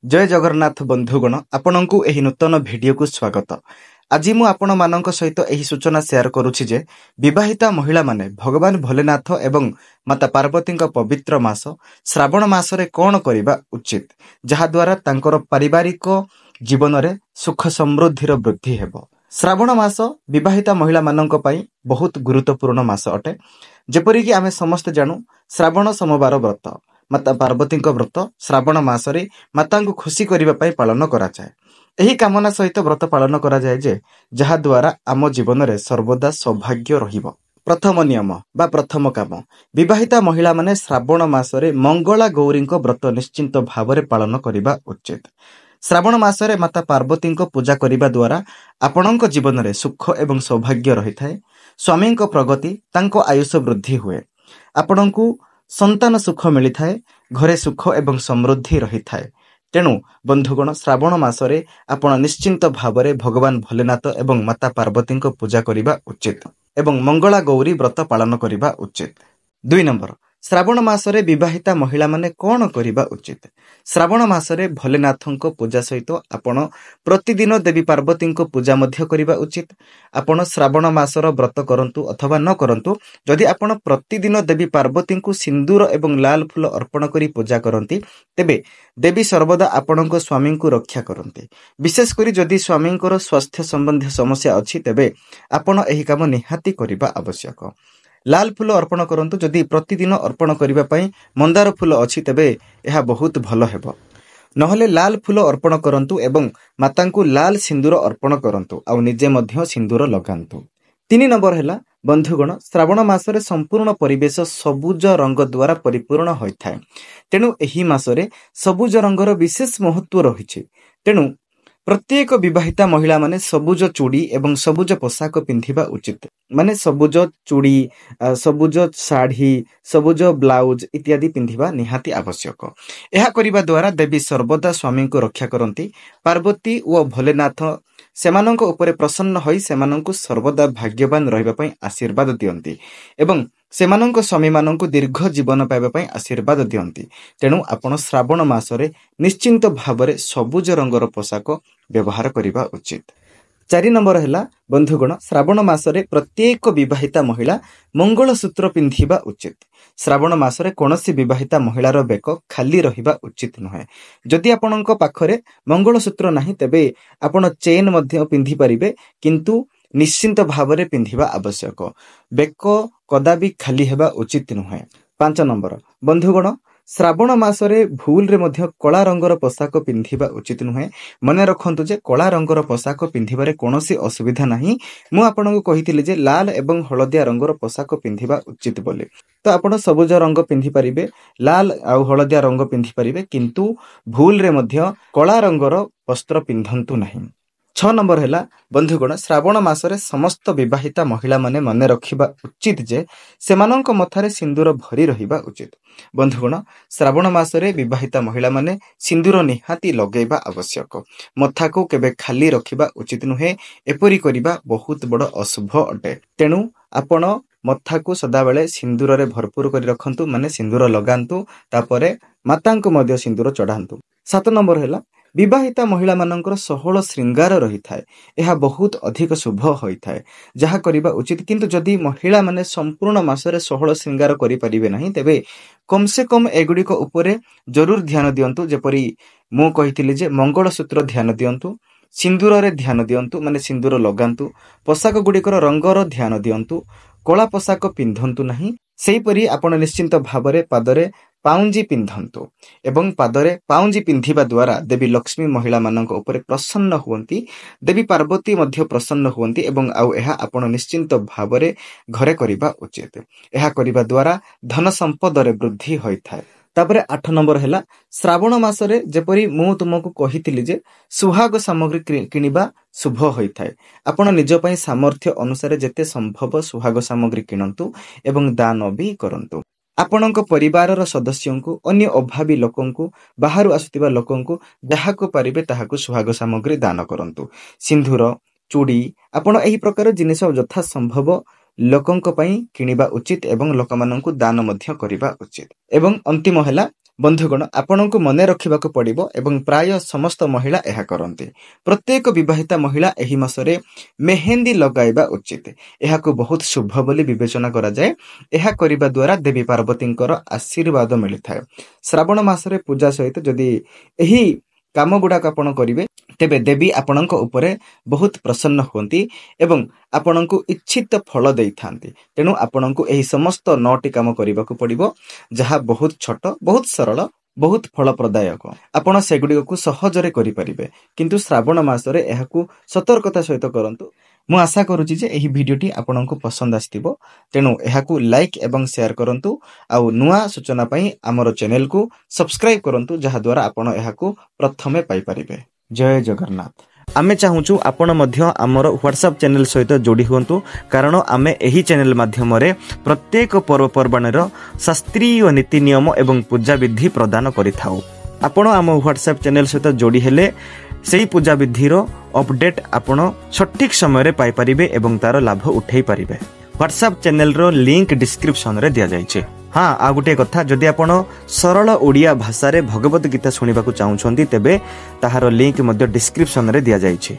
जय जगन्नाथ बंधुगण आपणकु एही नूतन भिडियो को स्वागत। आज मु आपण मानक सहित एही सूचना शेयर करुछि जे विवाहिता महिला माने भगवान भोलेनाथ एवं माता पार्वती पवित्र मास श्रावण मासरे कौन करिबा उचित जहा द्वारा तांकर पारिवारिक जीवन रे सुख समृद्धिर वृद्धि हेबो। श्रावण मास विवाहिता महिला मानक पई बहुत गुरुत्वपूर्ण मास अटे। जेपरि कि आमे समस्त जानू श्रावण सोमवार व्रत माता पार्वती व्रत श्रावण मासरे माता को खुशी करने पालन कराए। यही कामना सहित व्रत पालन कराए जे जहा द्वारा आम जीवन में सर्वदा सौभाग्य रहिबो। प्रथम नियम बा प्रथम काम विवाहिता महिला माने श्रावण मासरे मंगला गौरी व्रत निश्चिंत भाव पालन करने उचित। श्रावण मासरे माता पार्वती पूजा करने द्वारा आपणक जीवन में सुख एवं सौभाग्य रही है। स्वामी प्रगति तांको आयुष वृद्धि हुए, आपणकू संतान सुख मिली थाए, घरे सुख एवं समृद्धि रही थाए। तेणु बंधुगण श्रावण मासरे आपण निश्चिंत भावरे भगवान भोलेनाथ एवं माता पार्वती पूजा करने उचित एवं मंगला गौरी व्रत पालन करने उचित। 2 नंबर श्रावण मासरे विवाहिता महिला माने कौन करने उचित। श्रावण मासरे भोलेनाथों पूजा सहित आपण प्रतिदिन देवी पार्वती पूजा मध्य करने उचित। आपण श्रावण मासर व्रत करंतु अथवा न करंतु, जदि आपण प्रतिदिन देवी पार्वती को सिंदूर एवं लाल फूल अर्पण करी पूजा करती तेबे देवी सर्वदा आपणक स्वामी को रक्षा करती। विशेष करी जदि स्वामी स्वास्थ्य संबंधी समस्या अच्छी तेबे आपण एही काम निहाती करबा आवश्यक। लाल फूल अर्पण करंतु, जदि प्रतिदिन अर्पण करिबा पई मंदार फूल अछि तेबे यह बहुत भलो हेबो। नहले लाल फूल अर्पण करंतु एवं मातांकु लाल सिंदूर अर्पण करंतु आउ निजे मध्य सिंदूर लगांतु। 3 नंबर हैला बंधुगण श्रावण मासरे संपूर्ण परिवेश सबुज रंग द्वारा परिपूर्ण होइथाय। तेणु एही मासरे सबुज रंगर विशेष महत्व रहिछि। तेणु प्रत्येक विवाहिता महिला माने सबुज चूड़ी एवं सबुज पोशाक पिंधिबा उचित। माने सबुज चूड़ी, सबुज साड़ी, सबुज ब्लाउज इत्यादि पिंधिबा निहाती आवश्यक। यह करिबा द्वारा देवी सर्वदा स्वामी को रक्षा करती। पार्वती व भोलेनाथ सेमानंक उपरे प्रसन्न होई सेमानंकु सर्वदा भाग्यवान रहिबा पई आशीर्वाद दियंती एवं सेमानंक स्वामी मानंकु दीर्घ जीवन पाइबा पई आशीर्वाद दियंती। तेणु आपण श्रावण मासरे निश्चिंत भावरे सबुज रंगर पोशाक व्यवहार करिबा उचित। 4 नंबर हैला बंधुगण श्रावण मासरे प्रत्येक विवाहिता महिला मंगलसूत्र पिंधिबा उचित। श्रावण मासरे कोनोसी विवाहिता महिलार बेक खाली रहिबा उचित नुहे। जदि आपणक पाखरे मंगलसूत्र नाही तेबे आपण चेन मध्य पिंधि परिबे, किंतु निश्चिंत भावरे पिंधिबा आवश्यक। बेक कदाबी खाली हेबा उचित नुहे। 5 नंबर बंधुगण श्रावण मासरे भूल रे मध्य कला रंगर पोशाक पिंधिबा उचित नुहे। मने रखंतु जे कला रंगर पोशाक पिंधिबारे कोनोसी असुविधा नाही। मु आपनकु कहितिले जे लाल एवं हळदिया रंगर पोशाक पिंधिबा उचित बोली। तो आपण सबुज रंग पिंधि परिबे, लाल आ हळदिया रंग पिंधि परिबे, किंतु भूल रे मध्य कला रंगर वस्त्र पिंधंतु नाही। 6 नंबर हैला बंधुगण श्रावण मासरे समस्त विवाहिता महिला माने मने रखिबा उचित जे सेमानंक मथारे सिंदूर भरी रहिबा उचित। बंधुगण श्रावण मासरे विवाहिता महिला माने सिंदूर निहाती लगेबा आवश्यक। मथा को केबे खाली रखिबा उचित नुहे। एपरि करिबा बहुत बड़ अशुभ अटे। तेणु आपण मथा को सदा बेले सिंदूर रे भरपूर करी रखंतु, माने सिंदूर लगांतु, तापरे मातांको मध्य सिंदूर चढ़ांतु। 7 नंबर हैला विवाहिता महिला मानकर षोहल श्रृंगार रही थाए। यह बहुत अधिक शुभ होई थाए, जहा करिबा उचित। किंतु जदि महिला माने संपूर्ण मासरे षोहल श्रृंगार करि परिबे नाही तेबे कम से कम एगुड़िक उपरे जरूर ध्यान दियंतु। जेपरि मु कहितिले जे मंगलसूत्र ध्यान दियंतु, सिंदूर रे ध्यान दियंतु, माने सिंदूर लगांतु, पोशाक गुड़िकर रंगर ध्यान दियंतु, कला पोशाक पिंधंतु नाही। सेहीपरि आपण निश्चिंत भावरे पादरे पाउंजी पिंधंतु एवं पादरे पाउंजी पिंधिबा द्वारा देवी लक्ष्मी महिला मानक उपरे प्रसन्न हुवंती, देवी पार्वती मध्य प्रसन्न हुवंती एवं आउ एहा आपण निश्चिंत भावरे घरे करिबा उचित। एहा करिबा द्वारा धन संपद रे वृद्धि होई थाए। तापरे 8 नंबर हैला श्रावण मासरे जेपरि मु तुमको कहितिली जे सुहाग सामग्री किनिबा शुभ होई थाए। आपण निज पई सामर्थ्य अनुसार जेते संभव सुहाग सामग्री किनंतु एवं दान भी करंतु। आपणक परिवारर सदस्यंकु, अन्य अभावी लोकंकु, बाहरु आसुतिबा लोकंकु जहाको पारिबे ताहाकु सुहाग सामग्री दान करंतु। सिंधूर, चूड़ी आपण एही प्रकार जिनिस यथा संभव लोकंक पई किनिबा उचित एवं लोकमानंकु दान मध्य करिबा उचित। एवं अंतिम हैला बंधुगण आपणको मने रखिबाको पड़िबो एवं प्राय समस्त महिला एहा करंती। प्रत्येक विवाहिता महिला एही मासरे मेहंदी लगाइबा उचित। एहाको बहुत शुभ बोली विवेचना करा जाए। एहा करिबा द्वारा देवी पार्वतींकर आशीर्वाद मिलिथाय। श्रावण मासरे पूजा सहित जदि एही काम गुडाक आपण करिवे तेबे देवी आपणको उपरे बहुत प्रसन्न होंती एवं आपणको इच्छित फल देइथांती। तेणु आपणको एही समस्त 9टी काम करिबाको पड़िबो जहा बहुत छोट बहुत सरल बहुत फलप्रदायक। आपण सेगुडी सहजरे करि परिबे किंतु श्रावण मासरे एहाकू सतर्कता सहित करंतु। मु आशा करूची जे एही भिडियोटी आपणको पसंद आस्तिबो। तेणु एहाकू लाइक एवं शेयर करंतु आउ नुआ सूचना पई हमर चैनल को सब्सक्राइब करंतु जहा द्वारा आपण एहाकू प्रथमे पाई परिबे। जय जगन्नाथ। आमे चाहूचु आपण मध्य आमर व्हाट्सएप चैनल सहित जोड़ी हुंतु कारण आमे एही चैनल माध्यम रे प्रत्येक पर्वपर्वाणीर शास्त्रीय नीति नियम एवं पूजा विधि प्रदान करिथाउ। आपण आम व्हाट्सएप चैनल सहित जोड़ी हेले सेही पूजा विधिर अपडेट आपण सठिक समय रे पाई परिबे एवं तार लाभ उठाई परिबे। व्हाट्सएप चैनल रो लिंक डिस्क्रिप्शन रे दिया जायछि। हाँ आ गोटे कथा जदि आपण सरल ओडिया भाषा रे भगवत गीता सुनिबाकू चाहुछंती तेबे ताहार लिंक मध्य डिस्क्रिप्शन रे दिया जायछि।